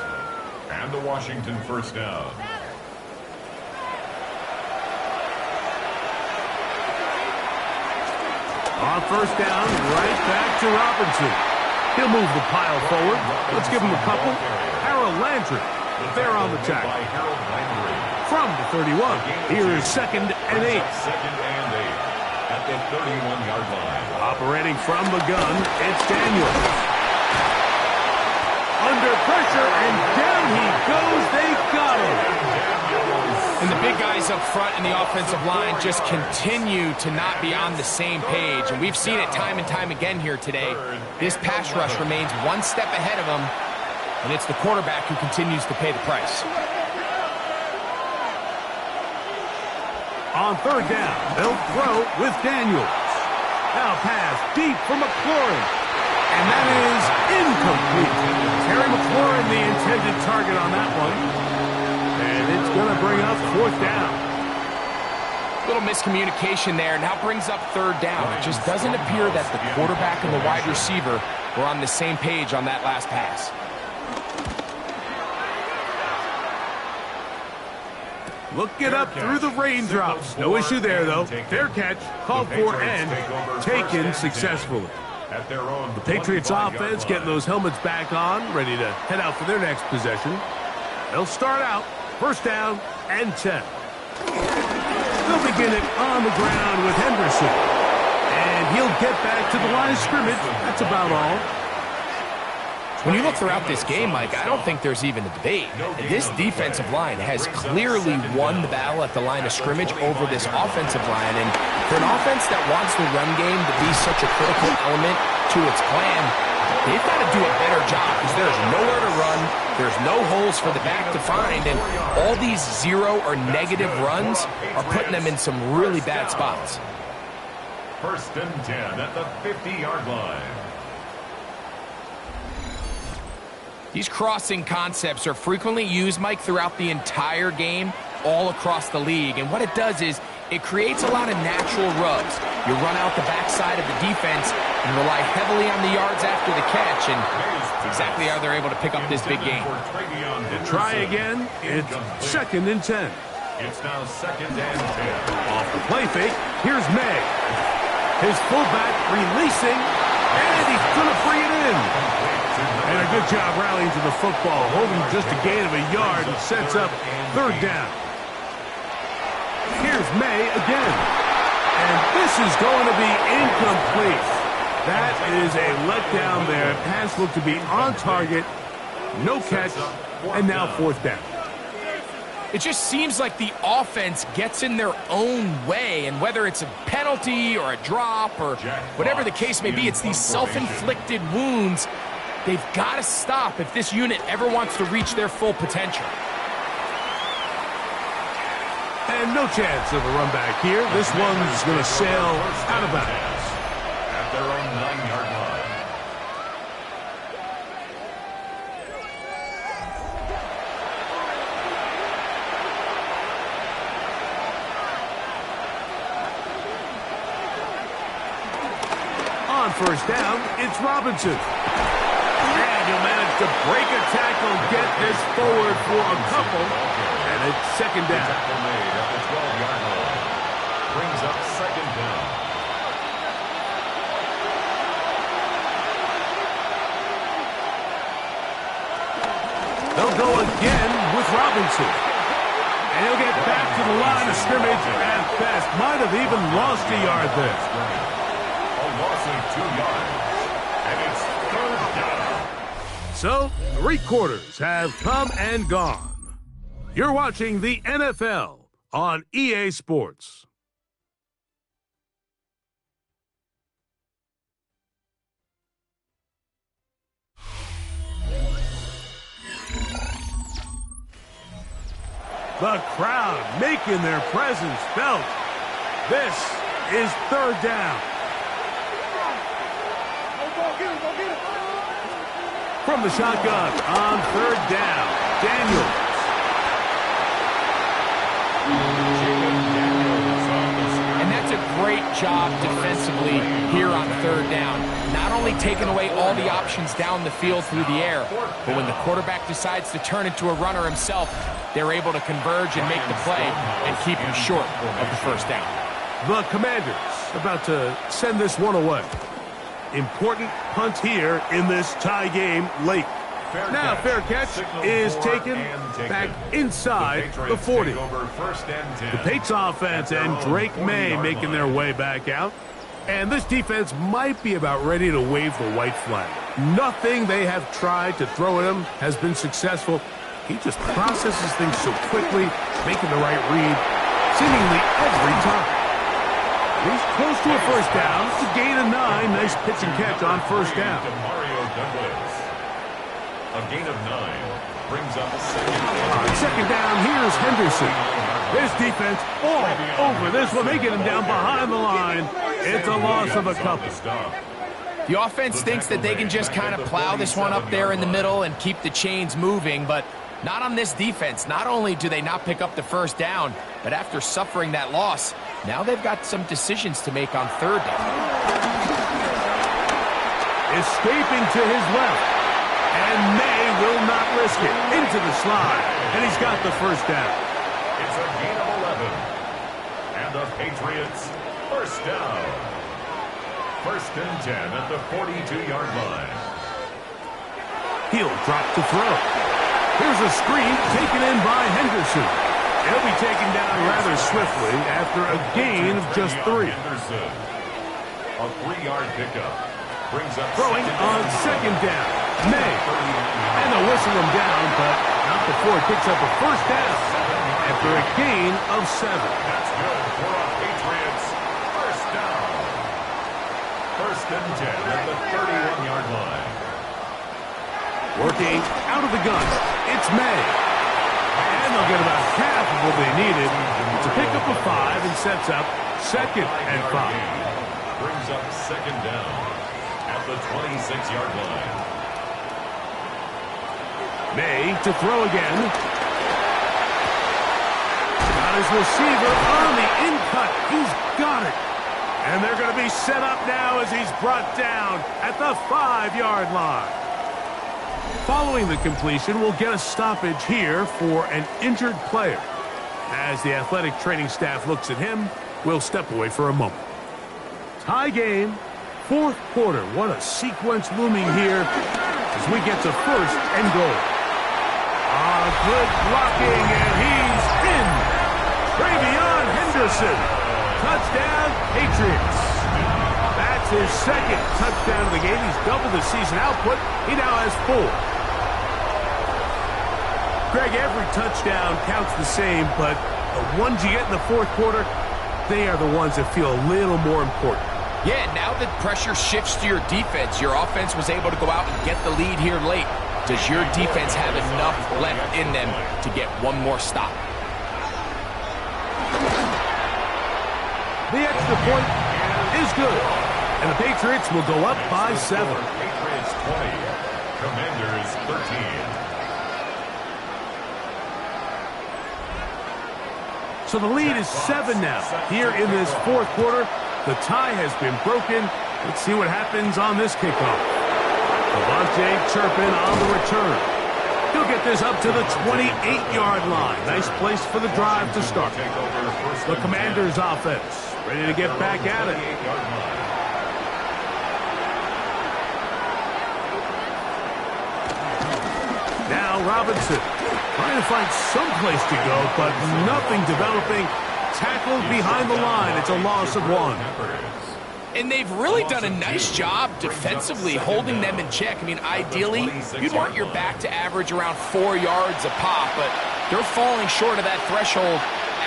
And a Washington first down. On first down, right back to Robinson. He'll move the pile forward. Let's give him a couple. Harold Landry, there on the tackle. From the 31, here is 2nd and 8. 2nd and 8. At the 31-yard line. Operating from the gun, it's Daniel. Under pressure, and down he goes. They got him. And the big guys up front in the offensive line just continue to not be on the same page. And we've seen it time and time again here today. This pass rush remains one step ahead of them, and it's the quarterback who continues to pay the price. On third down, they'll throw with Daniels. Now pass deep for McLaurin. And that is incomplete. Terry McLaurin, the intended target on that one. And it's going to bring up 4th down. Little miscommunication there. Now brings up 3rd down. It just doesn't appear that the quarterback and the wide receiver were on the same page on that last pass. Look it up through the raindrops. No issue there, though. Fair catch, called for, and taken successfully. The Patriots offense getting those helmets back on, ready to head out for their next possession. They'll start out, first down and 10. They'll begin it on the ground with Henderson. And he'll get back to the line of scrimmage. That's about all. When you look throughout this game, Mike, I don't think there's even a debate. This defensive line has clearly won the battle at the line of scrimmage over this offensive line. And for an offense that wants the run game to be such a critical element to its plan, they've got to do a better job because there's nowhere to run. There's no holes for the back to find. And all these 0 or negative runs are putting them in some really bad spots. 1st and 10 at the 50-yard line. These crossing concepts are frequently used, Mike, throughout the entire game, all across the league. And what it does is it creates a lot of natural rubs. You run out the backside of the defense and rely heavily on the yards after the catch, and it's exactly how they're able to pick up this big game. Try again. It's 2nd and 10. It's now 2nd and 10. Off the play fake, here's May. His fullback releasing, and he's going to bring it in. And a good job rallying to the football, holding just a gain of a yard and sets up 3rd down. Here's May again. And this is going to be incomplete. That is a letdown there. Pass looked to be on target. No catch. And now fourth down. It just seems like the offense gets in their own way, and whether it's a penalty or a drop or whatever the case may be, it's these self-inflicted wounds. They've got to stop if this unit ever wants to reach their full potential. And no chance of a run back here. This one's going to sail out of bounds. At their own 9-yard line. On first down, it's Robinson. And he'll manage to break a tackle, get this forward for a couple, and it's second down. Tackle made at the 12-yard line. Brings up second down. They'll go again with Robinson. And he'll get back to the line of scrimmage at best. Might have even lost a yard there. A loss of 2 yards. And it's third down. So, 3 quarters have come and gone. You're watching the NFL on EA Sports. The crowd making their presence felt. This is third down. From the shotgun on third down, Daniels. And that's a great job defensively here on third down. Not only taking away all the options down the field through the air, but when the quarterback decides to turn into a runner himself, they're able to converge and make the play and keep him short of the first down. The Commanders about to send this one away. Important punt here in this tie game late. Now, fair catch is taken back inside the 40. The Patriots offense and Drake May making their way back out. And this defense might be about ready to wave the white flag. Nothing they have tried to throw at him has been successful. He just processes things so quickly, making the right read seemingly every time. He's close to a first down. It's a gain of 9. Nice pitch and catch on first down. A gain of 9 brings up second down. On second down, here's Henderson. This defense all over this one. They get him down behind the line. It's a loss of a couple. The offense thinks that they can just kind of plow this one up there in the middle and keep the chains moving, but not on this defense. Not only do they not pick up the first down, but after suffering that loss, now they've got some decisions to make on third down. Escaping to his left. And May will not risk it. Into the slide. And he's got the first down. It's a gain of 11. And the Patriots first down. First and 10 at the 42-yard line. He'll drop to throw. Here's a screen taken in by Henderson. He'll be taken down rather swiftly after a gain of just 3. Henderson. A 3-yard pickup. Brings up throwing on second down. May. And they'll whistle him down, but not before it picks up a first down after a gain of 7. That's good for a Patriots first down. First and 10 at the 31-yard line. Working out of the gun, it's May. And they'll get about half of what they needed to pick up a 5 and sets up second and 5. Brings up second down at the 26-yard line. May to throw again. Got his receiver on the in-cut. He's got it. And they're going to be set up now as he's brought down at the 5-yard line. Following the completion, we'll get a stoppage here for an injured player. As the athletic training staff looks at him, we'll step away for a moment. Tie game, fourth quarter. What a sequence looming here as we get to first and goal. Good blocking, and he's in. Travion Henderson. Touchdown, Patriots. That's his second touchdown of the game. He's doubled his season output. He now has 4. Greg, every touchdown counts the same, but the ones you get in the fourth quarter, they are the ones that feel a little more important. Yeah, now that pressure shifts to your defense, your offense was able to go out and get the lead here late. Does your defense have enough left in them to get one more stop? The extra point is good, and the Patriots will go up by 7. Patriots 20, Commanders 13. So the lead is 7 now. Here in this fourth quarter, the tie has been broken. Let's see what happens on this kickoff. Devontae Turpin on the return. He'll get this up to the 28-yard line. Nice place for the drive to start. The Commanders' offense ready to get back at it. Now Robinson trying to find some place to go, but nothing developing. Tackled behind the line. It's a loss of 1. And they've really done a nice job defensively holding them in check. I mean, ideally, you'd want your back to average around 4 yards a pop, but they're falling short of that threshold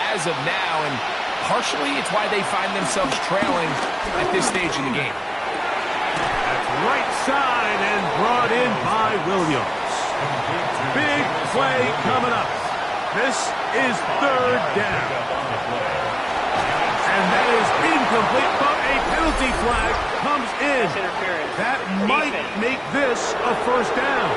as of now, and partially it's why they find themselves trailing at this stage in the game. That's right side and brought in by Williams. Big play coming up. This is 3rd down. And that is incomplete, but a penalty flag comes in. That might make this a 1st down.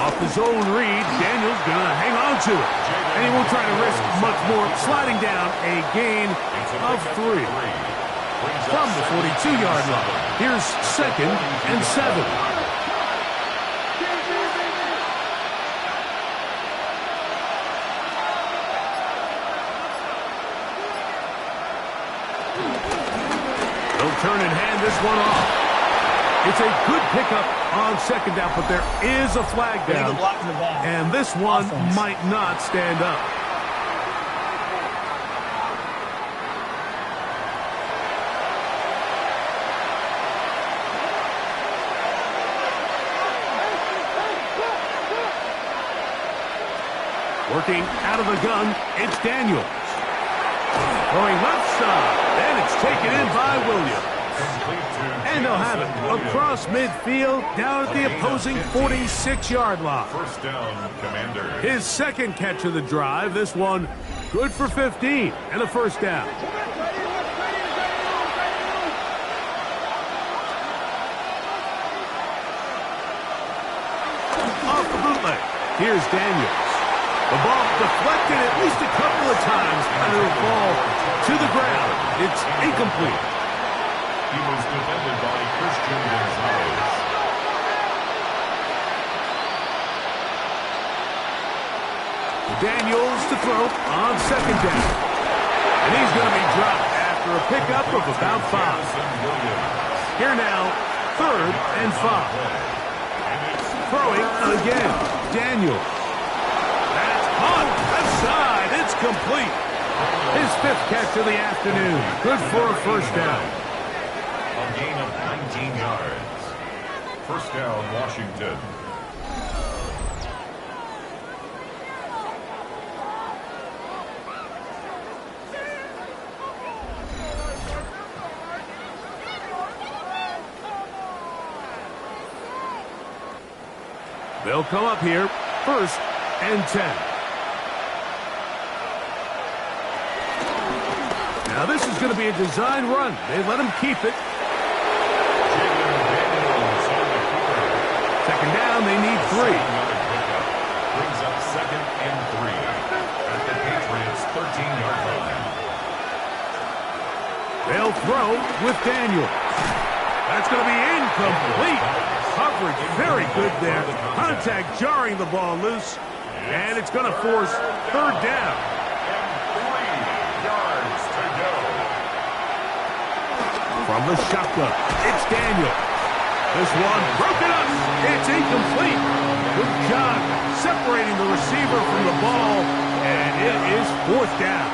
Off the zone read, Daniels going to hang on to it. And he won't try to risk much more, sliding down a gain of 3. From the 42-yard line. Here's 2nd and 7. They'll turn and hand this one off. It's a good pickup on 2nd down, but there is a flag down, and this one might not stand up. Working out of the gun, it's Daniels. Going left side, and it's taken in by Williams. And they'll have it across midfield, down at the opposing 46-yard line. 1st down, Commanders. His 2nd catch of the drive, this one good for 15 and a 1st down. Off the bootleg, here's Daniels. The ball deflected at least a couple of times, and it'll fall to the ground. It's incomplete. He was defended by Christian Gonzalez. Daniels to throw on 2nd down. And he's going to be dropped after a pickup of about 5. Here now, 3rd and 5. Throwing again, Daniels. That's caught left side. It's complete. His 5th catch of the afternoon. Good for a 1st down. A gain of 19 yards. 1st down, Washington. They'll come up here, 1st and 10. Now this is going to be a design run. They let him keep it. 2nd down, they need 3. Brings up 2nd and 3 at the Patriots' 13-yard line. They'll throw with Daniels. That's going to be incomplete. Coverage very good there. Contact jarring the ball loose. And it's going to force 3rd down. 3 yards to go. From the shotgun, it's Daniels. This one broken up It's incomplete. Good job separating the receiver from the ball, and it is 4th down.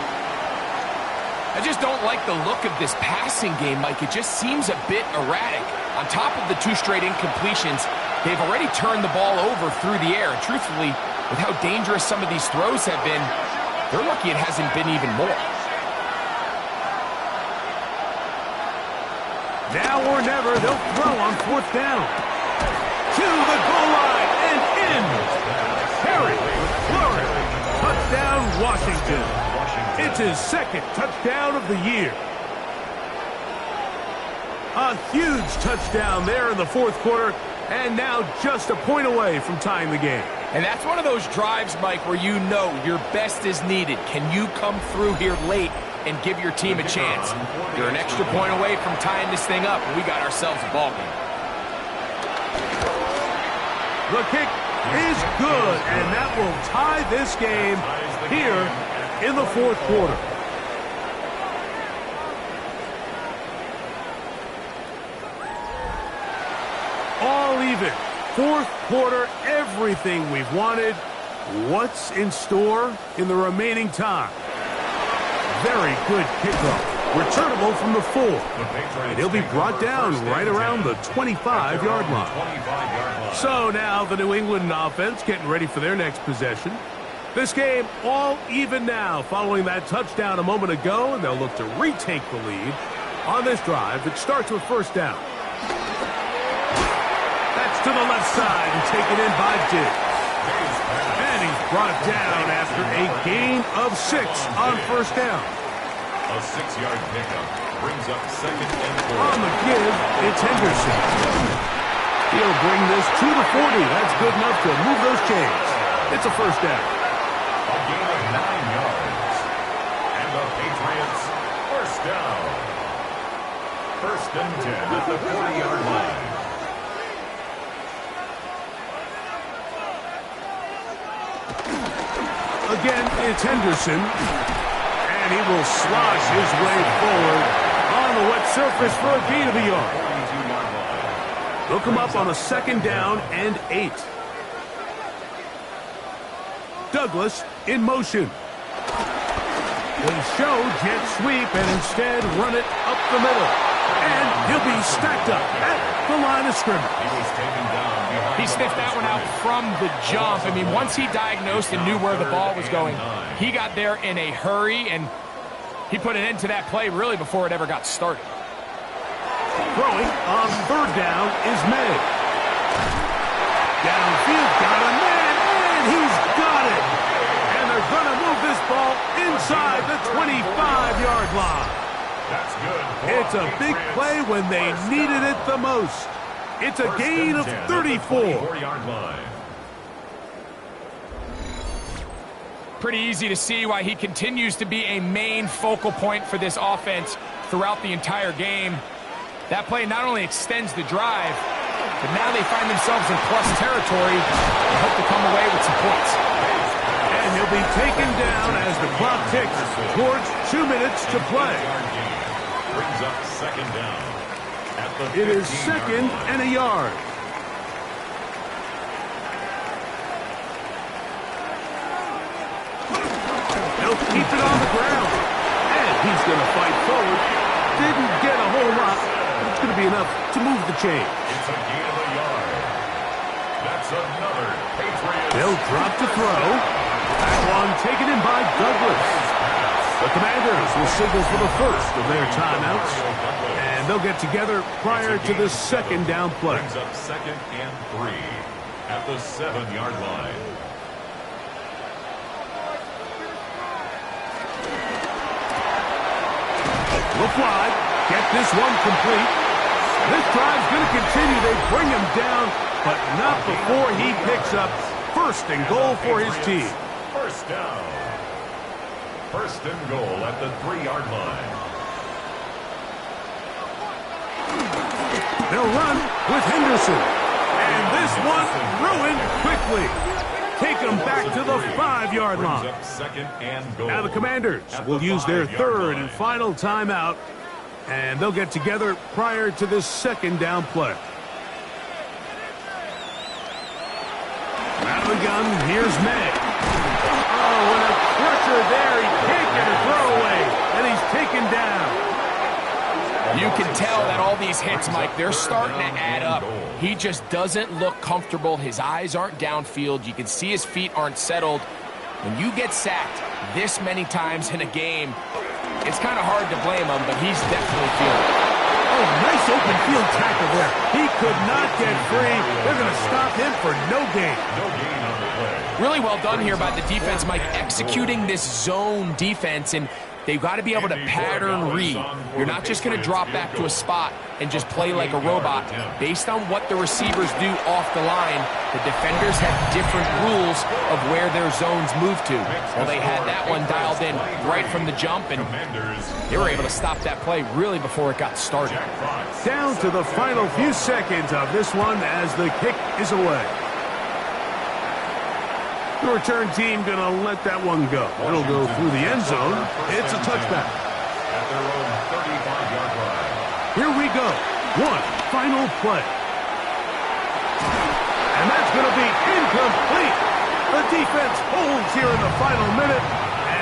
I just don't like the look of this passing game, Mike. It just seems a bit erratic. On top of the 2 straight incompletions, they've already turned the ball over through the air. And truthfully, with how dangerous some of these throws have been, they're lucky it hasn't been even more. Now or never, they'll throw on 4th down. To the goal line and in. Perry with Flurry. Touchdown, Washington. It's his 2nd touchdown of the year. A huge touchdown there in the 4th quarter, and now just a point away from tying the game. And that's one of those drives, Mike, where you know your best is needed. Can you come through here late and give your team a chance? You're an extra point away from tying this thing up, and we got ourselves a ball game. The kick is good, and that will tie this game here in the 4th quarter. All even. 4th quarter, everything we've wanted. What's in store in the remaining time? Very good kickoff. Returnable from the 4. And he'll be brought down right around the 25-yard line. So now the New England offense getting ready for their next possession. This game all even now following that touchdown a moment ago, and they'll look to retake the lead on this drive that starts with 1st down. That's to the left side and taken in by Diggs. And he's brought down after a gain of 6 on 1st down. A 6-yard pickup brings up 2nd and 4. On the give, it's Henderson. He'll bring this to the 40. That's good enough to move those chains. It's a 1st down. A gain of 9 yards. And the Patriots, 1st down. 1st and 10 at the 40-yard line. Again, it's Henderson. And he will slosh his way forward on the wet surface for a gain of a yard. They'll come up on a 2nd down and 8. Douglas in motion. They show jet sweep and instead run it up the middle. And he'll be stacked up at the line of scrimmage. He sniffed that one out from the jump. I mean, once he diagnosed and knew where the ball was going, he got there in a hurry, and he put an end to that play really before it ever got started. Throwing on 3rd down is May. Downfield, got a man, and he's got it. And they're going to move this ball inside the 25-yard line. That's good. It's a big play when they needed it the most. It's a gain of 34. Pretty easy to see why he continues to be a main focal point for this offense throughout the entire game. That play not only extends the drive, but now they find themselves in plus territory and hope to come away with some points. And he'll be taken down as the clock ticks towards 2 minutes to play. Brings up 2nd down. It is 2nd and a yard. They'll keep it on the ground. And he's going to fight forward. Didn't get a whole lot, but it's going to be enough to move the chain. It's a gain of a yard. That's another Patriots. They'll drop to throw. That one taken in by Douglas. The Commanders will signal for the first of their timeouts. And they'll get together prior to the 2nd down play. Brings up 2nd and 3 at the 7-yard line. Look wide. Get this one complete. This drive's going to continue. They bring him down, but not before he picks up 1st and goal for his team. 1st down. 1st and goal at the 3-yard line. They'll run with Henderson. And this one ruined quickly. Take them back to the 5-yard line. Now the Commanders will use their 3rd and final timeout. And they'll get together prior to this 2nd down play. the gun, here's May. Oh, and a crusher there. He can't get a throwaway, and he's taken down. You can tell that all these hits, Mike, they're starting to add up. He just doesn't look comfortable. His eyes aren't downfield. You can see his feet aren't settled. When you get sacked this many times in a game, it's kind of hard to blame him, but he's definitely feeling it. Oh, nice open field tackle there. He could not get free. They're going to stop him for no gain. No gain on the play. Really well done here by the defense, Mike, executing this zone defense, and they've got to be able to pattern read. You're not just going to drop back to a spot and just play like a robot. Based on what the receivers do off the line, the defenders have different rules of where their zones move to. Well, they had that one dialed in right from the jump, and they were able to stop that play really before it got started. Down to the final few seconds of this one as the kick is away. The return team going to let that one go. It'll go through the end zone. It's a touchback. At their own 35-yard line. Here we go. One final play. And that's going to be incomplete. The defense holds here in the final minute,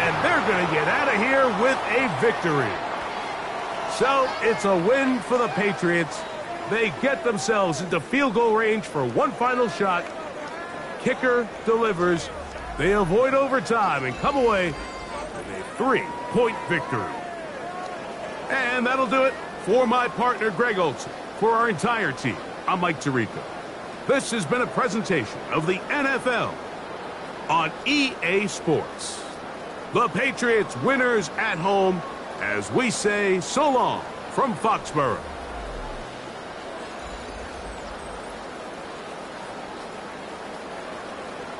and they're going to get out of here with a victory. So it's a win for the Patriots. They get themselves into field goal range for one final shot. Kicker delivers. They avoid overtime and come away with a 3-point victory. And that'll do it for my partner, Greg Olson. For our entire team, I'm Mike Tirico. This has been a presentation of the NFL on EA Sports. The Patriots winners at home as we say so long from Foxborough.